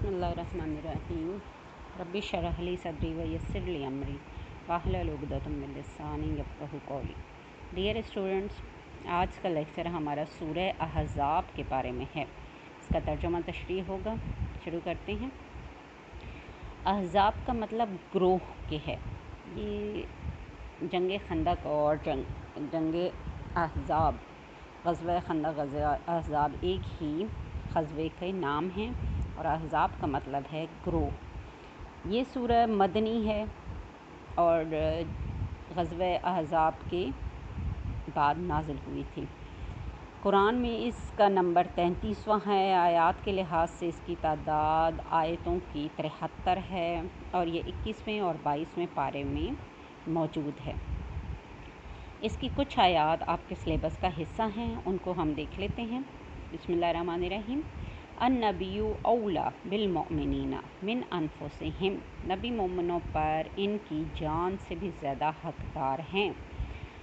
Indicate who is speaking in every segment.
Speaker 1: بسم اللہ الرحمن الرحیم رب اشرح لی صدری ویسر لی امری واحلل عقدۃ من لسانی یفقہوا قولی۔ ڈیئر اسٹوڈنٹس، آج کا لیکچر ہمارا سورہ احزاب کے بارے میں ہے۔ اس کا ترجمہ تشریح ہوگا۔ شروع کرتے ہیں۔ احزاب کا مطلب گروہ کے ہے۔ یہ جنگ خندق اور جنگ احزاب، غزوہ خندق، غزوہ احزاب ایک ہی غزوے کے نام ہیں، اور احزاب کا مطلب ہے گروہ۔ یہ سورہ مدنی ہے اور غزوہ احزاب کے بعد نازل ہوئی تھی۔ قرآن میں اس کا نمبر 33واں ہے۔ آیات کے لحاظ سے اس کی تعداد آیتوں کی 73 ہے، اور یہ 21ویں اور 22ویں پارے میں موجود ہے۔ اس کی کچھ آیات آپ کے سلیبس کا حصہ ہیں، ان کو ہم دیکھ لیتے ہیں۔ بسم اللہ الرحمن الرحیم۔ النبی اولیٰ بالمؤمنین من انفسہم، نبی مومنوں پر ان کی جان سے بھی زیادہ حقدار ہیں۔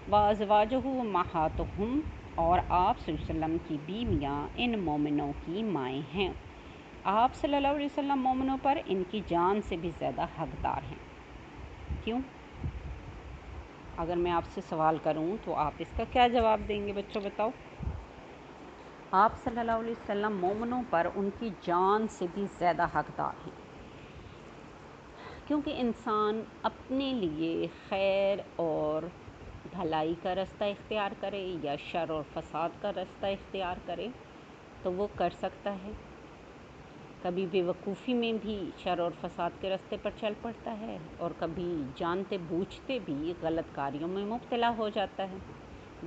Speaker 1: وازواجہ امہاتہم، اور آپ صلی اللہ علیہ وسلم کی بیویاں ان مومنوں کی مائیں ہیں۔ آپ صلی اللہ علیہ وسلم مومنوں پر ان کی جان سے بھی زیادہ حقدار ہیں۔ کیوں؟ اگر میں آپ سے سوال کروں تو آپ اس کا کیا جواب دیں گے بچوں؟ بتاؤ۔ آپ صلی اللہ علیہ وسلم مومنوں پر ان کی جان سے بھی زیادہ حقدار ہیں، کیونکہ انسان اپنے لیے خیر اور بھلائی کا رستہ اختیار کرے یا شر اور فساد کا رستہ اختیار کرے تو وہ کر سکتا ہے۔ کبھی بے وقوفی میں بھی شر اور فساد کے راستے پر چل پڑتا ہے، اور کبھی جانتے بوجھتے بھی غلط کاریوں میں مبتلا ہو جاتا ہے،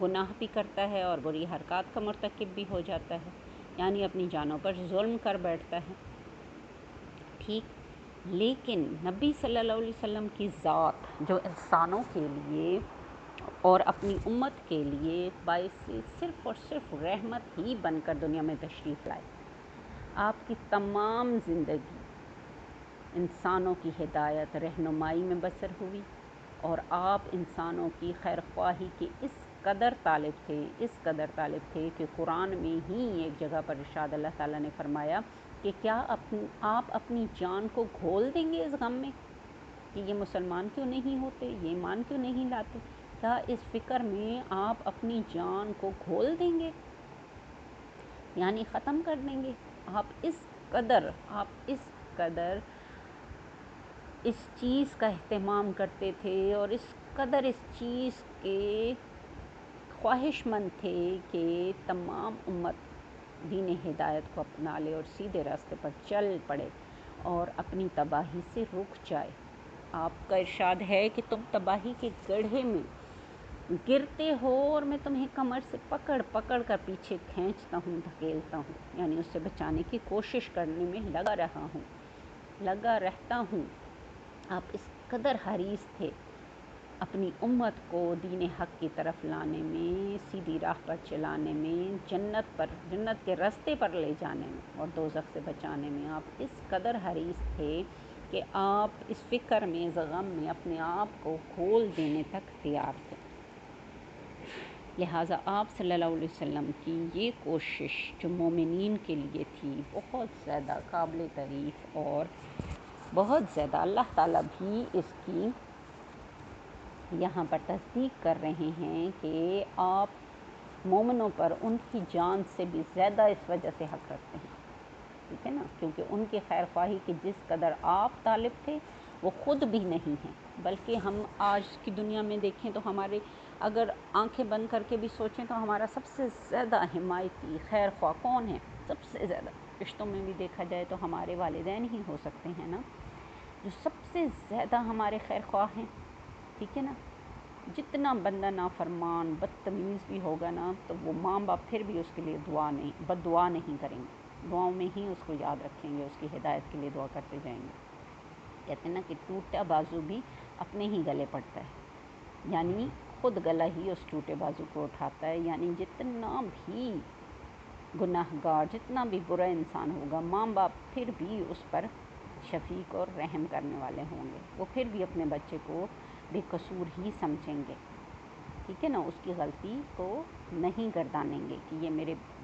Speaker 1: گناہ بھی کرتا ہے اور بری حرکات کا مرتکب بھی ہو جاتا ہے، یعنی اپنی جانوں پر ظلم کر بیٹھتا ہے۔ ٹھیک، لیکن نبی صلی اللہ علیہ وسلم کی ذات جو انسانوں کے لیے اور اپنی امت کے لیے باعث صرف اور صرف رحمت ہی بن کر دنیا میں تشریف لائے۔ آپ کی تمام زندگی انسانوں کی ہدایت رہنمائی میں بسر ہوئی، اور آپ انسانوں کی خیر خواہی کے اس قدر طالب تھے کہ قرآن میں ہی ایک جگہ پر ارشاد اللہ تعالیٰ نے فرمایا کہ کیا آپ اپنی جان کو گھول دیں گے اس غم میں کہ یہ مسلمان کیوں نہیں ہوتے، یہ ایمان کیوں نہیں لاتے؟ کیا اس فکر میں آپ اپنی جان کو گھول دیں گے، یعنی ختم کر دیں گے؟ آپ اس قدر اس چیز کا اہتمام کرتے تھے، اور اس قدر اس چیز کے خواہش مند تھے کہ تمام امت دین ہدایت کو اپنا لے اور سیدھے راستے پر چل پڑے اور اپنی تباہی سے رک جائے۔ آپ کا ارشاد ہے کہ تم تباہی کے گڑھے میں گرتے ہو، اور میں تمہیں کمر سے پکڑ کر پیچھے کھینچتا ہوں، دھکیلتا ہوں، یعنی اس سے بچانے کی کوشش کرنے میں لگا رہتا ہوں۔ آپ اس قدر حریص تھے اپنی امت کو دین حق کی طرف لانے میں، سیدھی راہ پر چلانے میں، جنت کے راستے پر لے جانے میں اور دوزخ سے بچانے میں۔ آپ اس قدر حریص تھے کہ آپ اس فکر میں، اس غم میں اپنے آپ کو کھول دینے تک تیار تھے۔ لہٰذا آپ صلی اللہ علیہ وسلم کی یہ کوشش جو مومنین کے لیے تھی، بہت زیادہ قابل تعریف، اور بہت زیادہ اللہ تعالیٰ بھی اس کی یہاں پر تصدیق کر رہے ہیں کہ آپ مومنوں پر ان کی جان سے بھی زیادہ اس وجہ سے حق رکھتے ہیں۔ ٹھیک ہے نا؟ کیونکہ ان کی خیر خواہی کی جس قدر آپ طالب تھے وہ خود بھی نہیں ہیں، بلکہ ہم آج کی دنیا میں دیکھیں تو ہمارے، اگر آنکھیں بند کر کے بھی سوچیں تو ہمارا سب سے زیادہ حمایتی خیر خواہ کون ہے؟ سب سے زیادہ رشتوں میں بھی دیکھا جائے تو ہمارے والدین ہی ہو سکتے ہیں نا، جو سب سے زیادہ ہمارے خیر خواہ ہیں۔ ٹھیک ہے نا؟ جتنا بندہ نافرمان بدتمیز بھی ہوگا نا، تو وہ ماں باپ پھر بھی اس کے لیے بد دعا نہیں کریں گے، دعاؤں میں ہی اس کو یاد رکھیں گے، اس کی ہدایت کے لیے دعا کرتے جائیں گے۔ کہتے ہیں نا کہ ٹوٹا بازو بھی اپنے ہی گلے پڑتا ہے، یعنی خود گلا ہی اس ٹوٹے بازو کو اٹھاتا ہے۔ یعنی جتنا بھی گناہ گار، جتنا بھی برا انسان ہوگا، ماں باپ پھر بھی اس پر شفیق اور رحم کرنے والے ہوں گے، وہ پھر بھی اپنے بچے کو بے قصور ہی سمجھیں گے۔ ٹھیک ہے نا؟ اس کی غلطی کو نہیں گردانیں گے کہ یہ میرے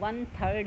Speaker 1: 1/3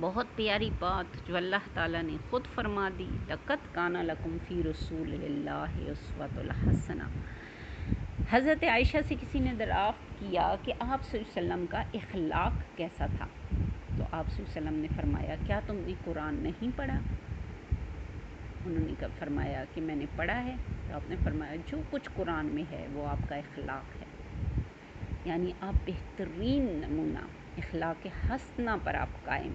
Speaker 1: بہت پیاری بات جو اللہ تعالیٰ نے خود فرما دی، لَقَدْ كَانَ لَكُمْ فِي رَسُولِ اللَّهِ أُسْوَةٌ حَسَنَةٌ۔ حضرت عائشہ سے کسی نے دریافت کیا کہ آپ صلی اللہ علیہ وسلم کا اخلاق کیسا تھا، تو آپ صلی اللہ علیہ وسلم نے فرمایا کیا تم نے قرآن نہیں پڑھا؟ انہوں نے فرمایا کہ میں نے پڑھا ہے۔ تو آپ نے فرمایا جو کچھ قرآن میں ہے وہ آپ کا اخلاق ہے، یعنی آپ بہترین نمونہ اخلاق حسنہ پر آپ قائم۔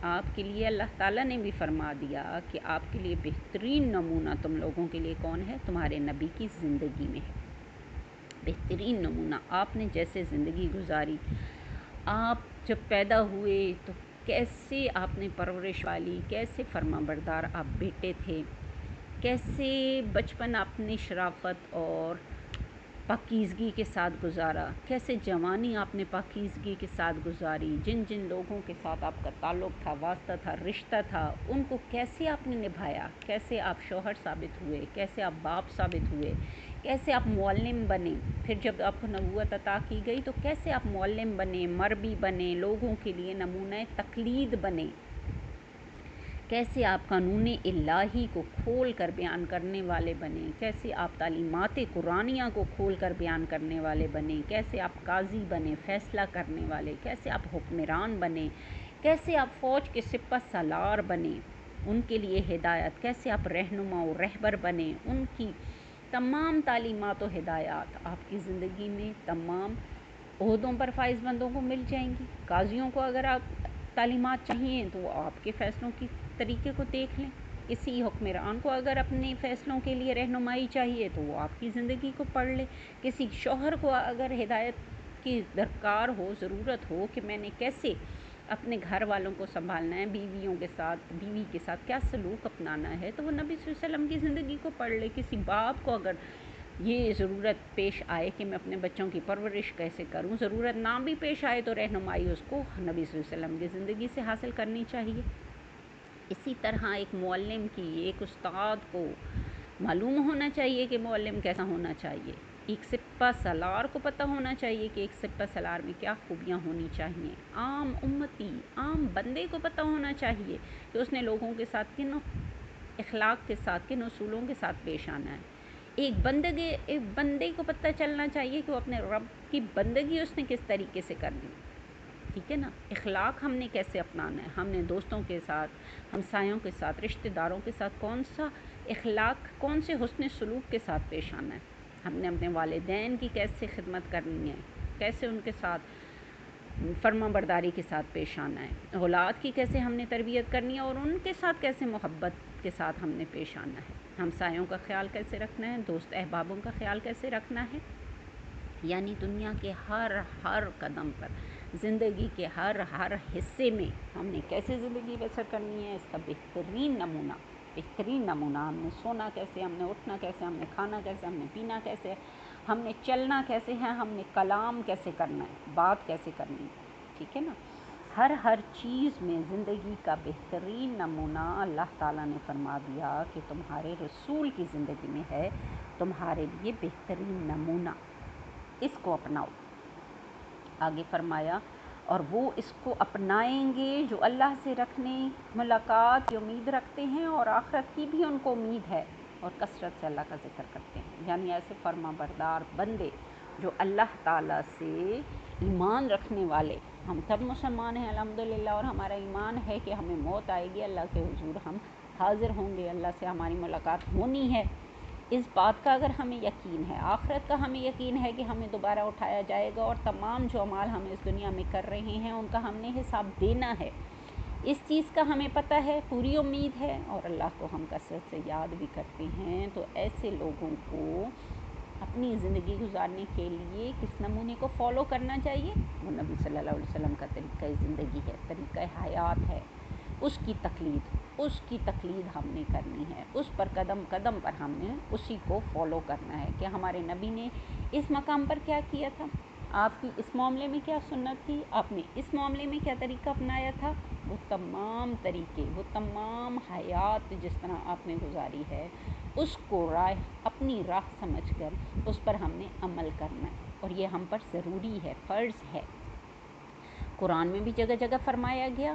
Speaker 1: آپ کے لیے اللہ تعالیٰ نے بھی فرما دیا کہ آپ کے لیے بہترین نمونہ تم لوگوں کے لیے کون ہے؟ تمہارے نبی کی زندگی میں ہے۔ بہترین نمونہ آپ نے جیسے زندگی گزاری، آپ جب پیدا ہوئے تو کیسے آپ نے پرورش پالی، کیسے فرما بردار آپ بیٹے تھے، کیسے بچپن آپ نے شرافت اور پاکیزگی کے ساتھ گزارا، کیسے جوانی آپ نے پاکیزگی کے ساتھ گزاری، جن جن لوگوں کے ساتھ آپ کا تعلق تھا، واسطہ تھا، رشتہ تھا، ان کو کیسے آپ نے نبھایا، کیسے آپ شوہر ثابت ہوئے، کیسے آپ باپ ثابت ہوئے، کیسے آپ معلم بنے، پھر جب آپ کو نبوت عطا کی گئی تو کیسے آپ معلم بنے، مربی بنے، لوگوں کے لیے نمونہ تقلید بنے، کیسے آپ قانون الہی کو کھول کر بیان کرنے والے بنے، کیسے آپ تعلیمات قرآنیہ کو کھول کر بیان کرنے والے بنے، کیسے آپ قاضی بنے، فیصلہ کرنے والے، کیسے آپ حکمران بنے، کیسے آپ فوج کے سپہ سالار بنے، ان کے لیے ہدایت، کیسے آپ رہنما و رہبر بنے، ان کی تمام تعلیمات و ہدایات آپ کی زندگی میں تمام عہدوں پر فائز بندوں کو مل جائیں گی۔ قاضیوں کو اگر آپ تعلیمات چاہیے تو وہ آپ کے فیصلوں کی طریقے کو دیکھ لیں، کسی حکمران کو اگر اپنے فیصلوں کے لیے رہنمائی چاہیے تو وہ آپ کی زندگی کو پڑھ لے، کسی شوہر کو اگر ہدایت کی درکار ہو، ضرورت ہو کہ میں نے کیسے اپنے گھر والوں کو سنبھالنا ہے، بیوی کے ساتھ کیا سلوک اپنانا ہے، تو وہ نبی صلی اللہ علیہ وسلم کی زندگی کو پڑھ لے۔ کسی باپ کو اگر یہ ضرورت پیش آئے کہ میں اپنے بچوں کی پرورش کیسے کروں، ضرورت نہ بھی پیش آئے تو رہنمائی اس کو نبی صلی اللہ علیہ وسلم کی زندگی سے حاصل کرنی چاہیے۔ اسی طرح ایک معلم کی، ایک استاد کو معلوم ہونا چاہیے کہ معلم کیسا ہونا چاہیے، ایک سپہ سالار کو پتہ ہونا چاہیے کہ ایک سپہ سالار میں کیا خوبیاں ہونی چاہیے، عام امتی، عام بندے کو پتہ ہونا چاہیے کہ اس نے لوگوں کے ساتھ کن اخلاق کے ساتھ، کن اصولوں کے ساتھ پیش آنا ہے۔ ایک بندے کو پتہ چلنا چاہیے کہ وہ اپنے رب کی بندگی اس نے کس طریقے سے کرنی، ٹھیک ہے نا، اخلاق ہم نے کیسے اپنانا ہے، ہم نے دوستوں کے ساتھ، ہمسایوں کے ساتھ، رشتہ داروں کے ساتھ کون سا اخلاق، کون سے حسن سلوک کے ساتھ پیش آنا ہے، ہم نے اپنے والدین کی کیسے خدمت کرنی ہے، کیسے ان کے ساتھ فرما برداری کے ساتھ پیش آنا ہے، اولاد کی کیسے ہم نے تربیت کرنی ہے اور ان کے ساتھ کیسے محبت کے ساتھ ہم نے پیش آنا ہے، ہمسایوں کا خیال کیسے رکھنا ہے، دوست احبابوں کا خیال کیسے رکھنا ہے، یعنی دنیا کے ہر قدم پر، زندگی کے ہر حصے میں ہم نے کیسے زندگی بسر کرنی ہے، اس کا بہترین نمونہ ہم نے سونا کیسے، ہم نے اٹھنا کیسے، ہم نے کھانا کیسے، ہم نے پینا کیسے، ہم نے چلنا کیسے ہے، ہم نے کلام کیسے کرنا ہے، بات کیسے کرنی ہے، ٹھیک ہے نا۔ ہر چیز میں زندگی کا بہترین نمونہ اللہ تعالیٰ نے فرما دیا کہ تمہارے رسول کی زندگی میں ہے تمہارے لیے بہترین نمونہ، اس کو اپناؤ۔ آگے فرمایا اور وہ اس کو اپنائیں گے جو اللہ سے رکھنے ملاقات کی امید رکھتے ہیں اور آخرت کی بھی ان کو امید ہے اور کثرت سے اللہ کا ذکر کرتے ہیں، یعنی ایسے فرما بردار بندے جو اللہ تعالیٰ سے ایمان رکھنے والے، ہم سب مسلمان ہیں الحمدللہ اور ہمارا ایمان ہے کہ ہمیں موت آئے گی، اللہ کے حضور ہم حاضر ہوں گے، اللہ سے ہماری ملاقات ہونی ہے، اس بات کا اگر ہمیں یقین ہے، آخرت کا ہمیں یقین ہے کہ ہمیں دوبارہ اٹھایا جائے گا اور تمام جو اعمال ہم اس دنیا میں کر رہے ہیں ان کا ہم نے حساب دینا ہے، اس چیز کا ہمیں پتہ ہے، پوری امید ہے اور اللہ کو ہم کثرت سے یاد بھی کرتے ہیں، تو ایسے لوگوں کو اپنی زندگی گزارنے کے لیے کس نمونے کو فالو کرنا چاہیے، وہ نبی صلی اللہ علیہ وسلم کا طریقہ زندگی ہے، طریقہ حیات ہے، اس کی تقلید ہم نے کرنی ہے، اس پر قدم قدم پر ہم نے اسی کو فالو کرنا ہے کہ ہمارے نبی نے اس مقام پر کیا کیا تھا، آپ کی اس معاملے میں کیا سنت تھی، آپ نے اس معاملے میں کیا طریقہ اپنایا تھا، وہ تمام طریقے، وہ تمام حیات جس طرح آپ نے گزاری ہے اس کو اپنی راہ سمجھ کر اس پر ہم نے عمل کرنا ہے، اور یہ ہم پر ضروری ہے، فرض ہے۔ قرآن میں بھی جگہ جگہ فرمایا گیا